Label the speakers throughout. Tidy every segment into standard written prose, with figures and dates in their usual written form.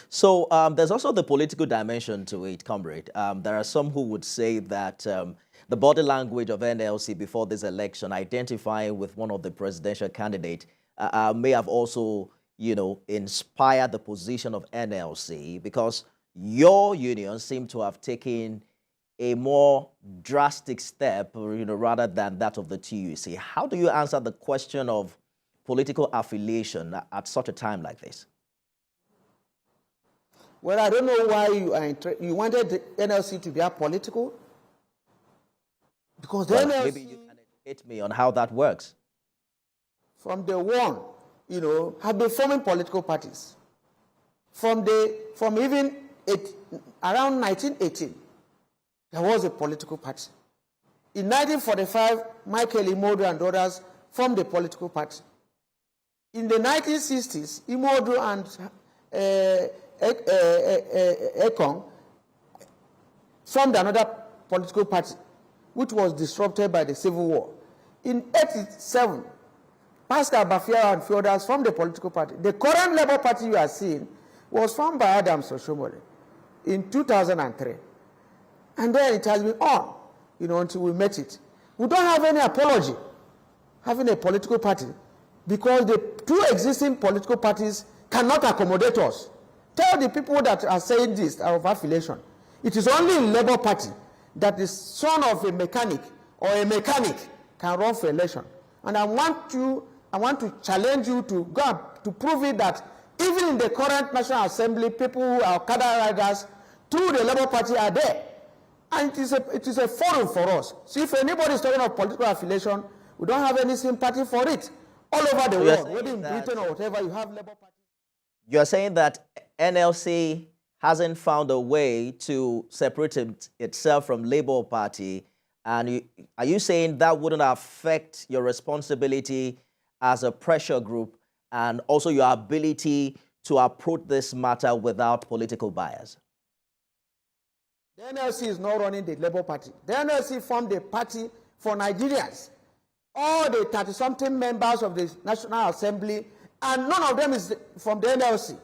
Speaker 1: So there's also the political dimension to it, comrade. There are some who would say that the body language of NLC before this election, identifying with one of the presidential candidates, may have also, inspired the position of NLC because your union seemed to have taken a more drastic step, rather than that of the TUC. How do you answer the question of political affiliation at such a time like this?
Speaker 2: Well, I don't know why you wanted the NLC to be apolitical. Because the NLC,
Speaker 1: maybe you can educate me on how that works.
Speaker 2: From day one, have been forming political parties. From even around 1918, there was a political party. In 1945, Michael Imodu and others formed a political party. In the 1960s, Imodu and Ekong formed another political party, which was disrupted by the Civil War. In 1987, Pascal Bafia and few others formed a political party. The current Labour Party you are seeing was formed by Adams Oshomole in 2003. And then it has been on, until we met it. We don't have any apology having a political party because the two existing political parties cannot accommodate us. Tell the people that are saying this of affiliation. It is only in Labour Party that the son of a mechanic or a mechanic can run for election. And I want to challenge you to go to prove it that even in the current National Assembly, people who are cadre riders through the Labour Party are there. And it is a forum for us. So if anybody is talking of political affiliation, we don't have any sympathy for it. All over the world, whether in Britain or whatever, you have Labour Party.
Speaker 1: You're saying that NLC hasn't found a way to separate itself from Labour Party, and are you saying that wouldn't affect your responsibility as a pressure group and also your ability to approach this matter without political bias?
Speaker 2: The NLC is not running the Labour Party. The NLC formed a party for Nigerians. All the 30-something members of the National Assembly, and none of them is from the NLC.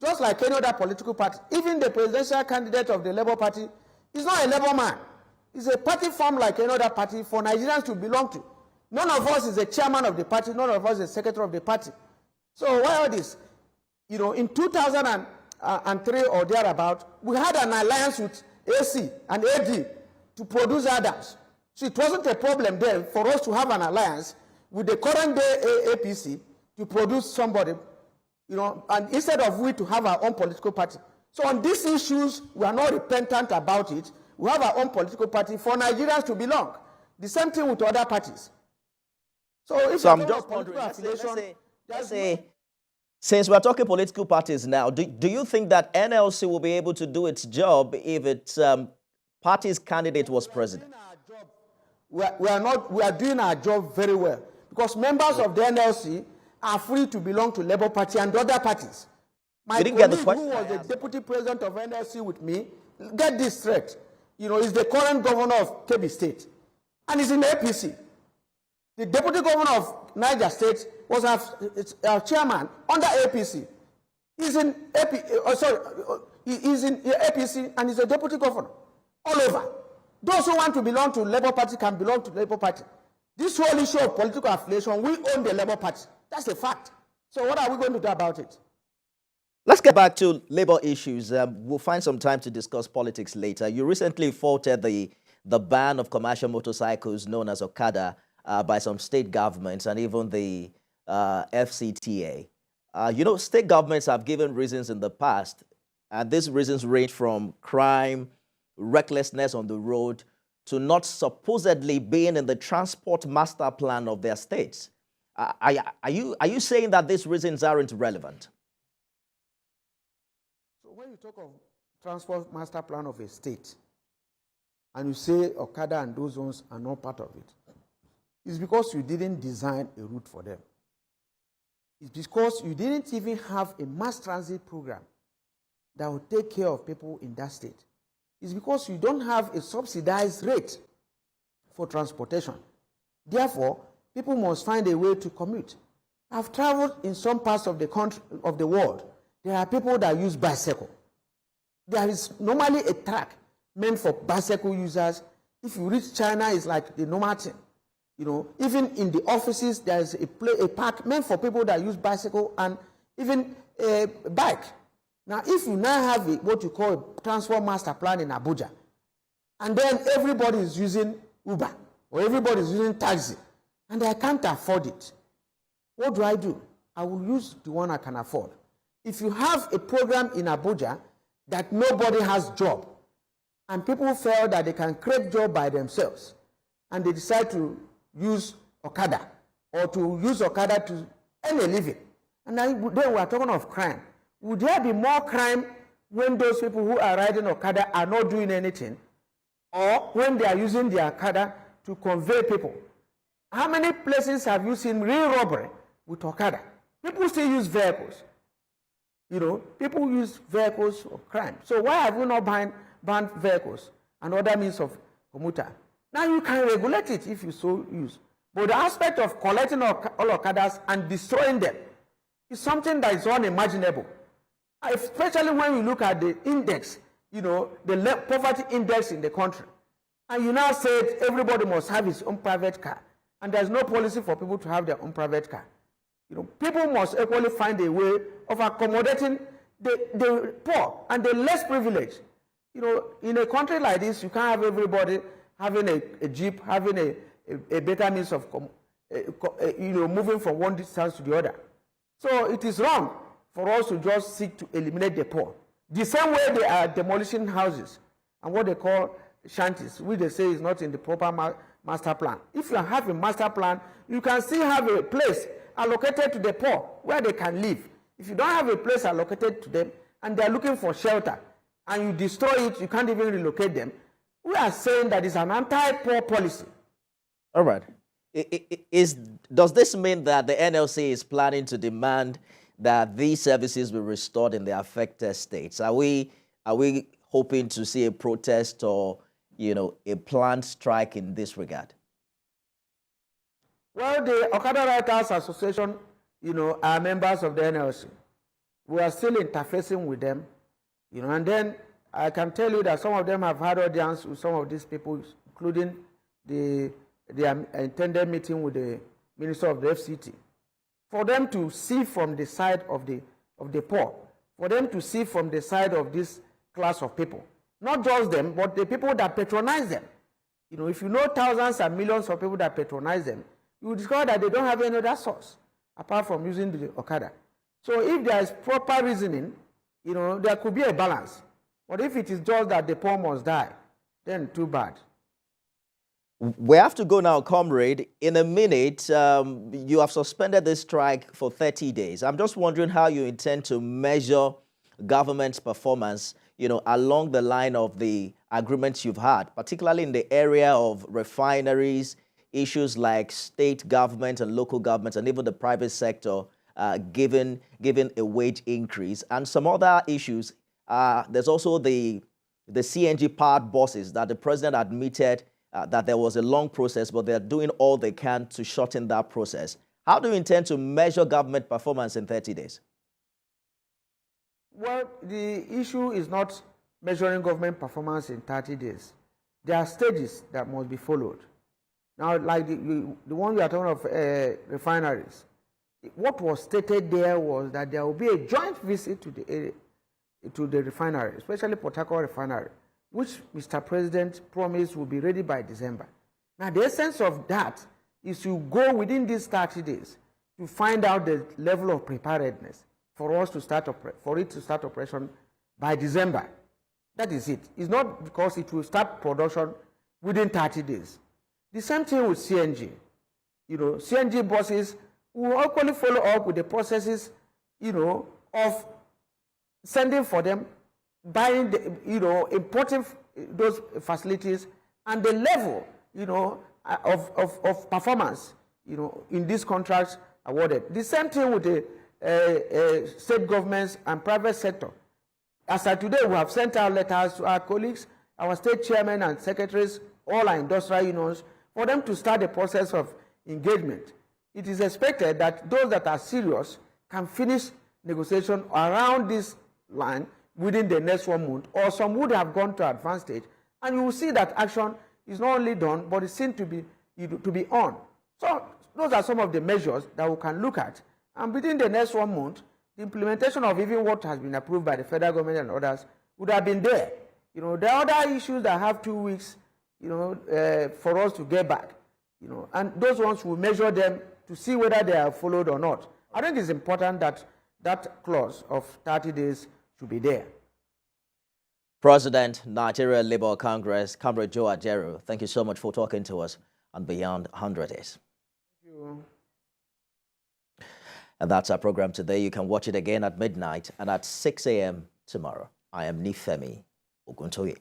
Speaker 2: Just like any other political party. Even the presidential candidate of the Labour Party is not a Labour man. It's a party formed like any other party for Nigerians to belong to. None of us is a chairman of the party. None of us is a secretary of the party. So why all this? In 2003 or thereabout, we had an alliance with AC and AD to produce Adams. So it wasn't a problem there for us to have an alliance with the current day APC to produce somebody, and instead of we to have our own political party. So on these issues, we are not repentant about it. We have our own political party for Nigerians to belong. The same thing with other parties. So if
Speaker 1: I'm just wondering, let's say, since we're talking political parties now, do you think that NLC will be able to do its job if its party's candidate was president?
Speaker 2: We are doing our job very well because members of the NLC are free to belong to Labour Party and other parties. My colleague who was the deputy president of NLC with me, get this straight, is the current governor of Kebbi State and is in APC. The deputy governor of Niger State was our chairman under APC. He's in APC and he's a deputy governor all over. Those who want to belong to Labour Party can belong to Labour Party. This whole issue of political affiliation, we own the Labour Party. That's a fact. So what are we going to do about it?
Speaker 1: Let's get back to Labour issues. We'll find some time to discuss politics later. You recently faulted the ban of commercial motorcycles known as Okada by some state governments and even the FCTA. State governments have given reasons in the past, and these reasons range from crime, recklessness on the road, to not supposedly being in the transport master plan of their states. Are you saying that these reasons aren't relevant?
Speaker 2: So when you talk of transport master plan of a state, and you say Okada and those ones are not part of it, it's because you didn't design a route for them. It's because you didn't even have a mass transit program that will take care of people in that state. It's because you don't have a subsidized rate for transportation. Therefore, people must find a way to commute. I've traveled in some parts of the country, of the world. there are people that use bicycle. There is normally a track meant for bicycle users. If you reach China, it's like the normal thing. You know, even in the offices, there is a park meant for people that use bicycle and even a bike. Now, if you now have what you call a transport master plan in Abuja, and then everybody is using Uber or everybody is using taxi, and I can't afford it, what do? I will use the one I can afford. If you have a program in Abuja that nobody has job, and people feel that they can create job by themselves, and they decide to use Okada, or to use Okada to earn a living, and then we are talking of crime. Would there be more crime when those people who are riding Okada are not doing anything, or when they are using the Okada to convey people? How many places have you seen real robbery with Okada? People still use vehicles. You know, people use vehicles for crime. So why have we not banned vehicles and other means of commuter? Now you can regulate it if you so use. But the aspect of collecting all Okadas and destroying them is something that is unimaginable. Especially when you look at the index, you know, the poverty index in the country. And you now say everybody must have his own private car. And there's no policy for people to have their own private car. You know, people must equally find a way of accommodating the poor and the less privileged. You know, in a country like this, you can't have everybody having a jeep, having a better means of, you know, moving from one distance to the other. So it is wrong for us to just seek to eliminate the poor. The same way they are demolishing houses and what they call shanties, which they say is not in the proper master plan. If you have a master plan, you can still have a place allocated to the poor where they can live. If you don't have a place allocated to them and they're looking for shelter and you destroy it, you can't even relocate them, we are saying that it's an anti-poor policy.
Speaker 1: All right. Does this mean that the NLC is planning to demand that these services be restored in the affected states? Are we hoping to see a protest or, you know, a planned strike in this regard?
Speaker 2: Well, the Okada Writers Association, you know, are members of the NLC. We are still interfacing with them, you know, and then I can tell you that some of them have had audience with some of these people, including the intended meeting with the Minister of the FCT, for them to see from the side of the poor, for them to see from the side of this class of people. Not just them, but the people that patronize them. You know, if you know thousands and millions of people that patronize them, you will discover that they don't have any other source apart from using the Okada. So if there is proper reasoning, you know, there could be a balance. But if it is just that the poor must die, then too bad.
Speaker 1: We have to go now, comrade. In a minute, you have suspended this strike for 30 days. I'm just wondering how you intend to measure government's performance, you know, along the line of the agreements you've had, particularly in the area of refineries, issues like state government and local governments, and even the private sector given a wage increase, and some other issues. There's also the CNG-powered buses that the president admitted that there was a long process, but they're doing all they can to shorten that process. How do you intend to measure government performance in 30 days?
Speaker 2: Well, the issue is not measuring government performance in 30 days. There are stages that must be followed. Now, like the one we are talking of refineries, what was stated there was that there will be a joint visit to the refinery, especially Port Harcourt refinery, which Mr. President promised will be ready by December. Now, the essence of that is to go within these 30 days to find out the level of preparedness for us to start for it to start operation by December. That is it. It's not because it will start production within 30 days. The same thing with CNG. You know, CNG buses will equally follow up with the processes, you know, of sending for them, buying, you know, importing those facilities, and the level, you know, of performance, you know, in these contracts awarded. The same thing with the state governments and private sector. As of today, we have sent out letters to our colleagues, our state chairmen and secretaries, all our industrial unions, for them to start the process of engagement. It is expected that those that are serious can finish negotiation around this line within the next 1 month, or some would have gone to advanced stage, and you will see that action is not only done, but it seems to be on. So those are some of the measures that we can look at. And within the next 1 month, the implementation of even what has been approved by the federal government and others would have been there. You know, there are other issues that have 2 weeks, you know, for us to get back. You know, and those ones will measure them to see whether they are followed or not. I think it's important that that clause of 30 days should be there.
Speaker 1: President, Nigeria Labour Congress, Comrade Joe Ajaero, thank you so much for talking to us on Beyond 100 Days.
Speaker 2: Thank you.
Speaker 1: And that's our program today. You can watch it again at midnight and at 6 a.m. tomorrow. I am Nifemi Oguntoye.